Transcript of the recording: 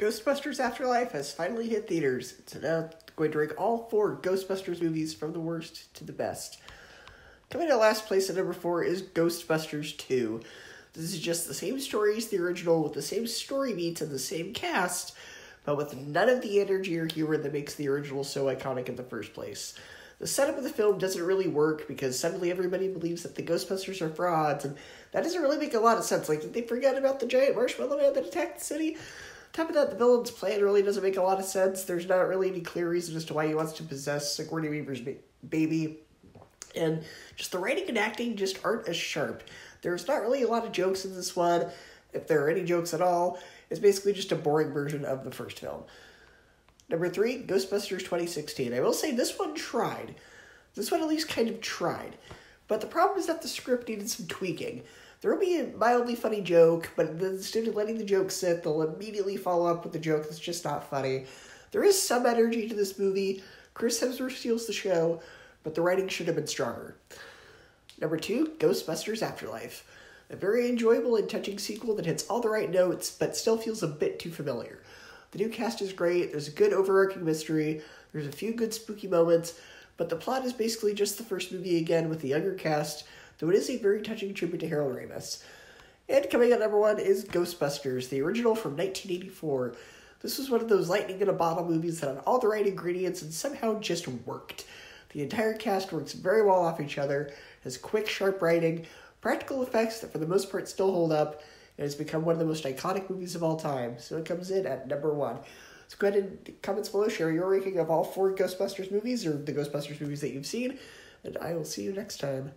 Ghostbusters Afterlife has finally hit theaters. It's now going to rank all 4 Ghostbusters movies from the worst to the best. Coming to last place at number 4 is Ghostbusters 2. This is just the same story as the original, with the same story beats and the same cast, but with none of the energy or humor that makes the original so iconic in the first place. The setup of the film doesn't really work because suddenly everybody believes that the Ghostbusters are frauds, and that doesn't really make a lot of sense. Like, did they forget about the giant marshmallow man that attacked the city? On top of that, the villain's plan really doesn't make a lot of sense. There's not really any clear reason as to why he wants to possess Sigourney Weaver's baby. And just the writing and acting just aren't as sharp. There's not really a lot of jokes in this one. If there are any jokes at all, it's basically just a boring version of the first film. Number 3, Ghostbusters 2016. I will say this one tried. This one at least kind of tried. But the problem is that the script needed some tweaking. There will be a mildly funny joke, but instead of letting the joke sit, they'll immediately follow up with a joke that's just not funny. There is some energy to this movie. Chris Hemsworth steals the show, but the writing should have been stronger. Number 2, Ghostbusters Afterlife. A very enjoyable and touching sequel that hits all the right notes, but still feels a bit too familiar. The new cast is great, there's a good overarching mystery, there's a few good spooky moments, but the plot is basically just the first movie again with the younger cast, though it is a very touching tribute to Harold Ramis. And coming at number 1 is Ghostbusters, the original from 1984. This was one of those lightning in a bottle movies that had all the right ingredients and somehow just worked. The entire cast works very well off each other, has quick, sharp writing, practical effects that for the most part still hold up, and has become one of the most iconic movies of all time, so it comes in at number 1. So go ahead and comments below, share your ranking of all 4 Ghostbusters movies, or the Ghostbusters movies that you've seen, and I will see you next time.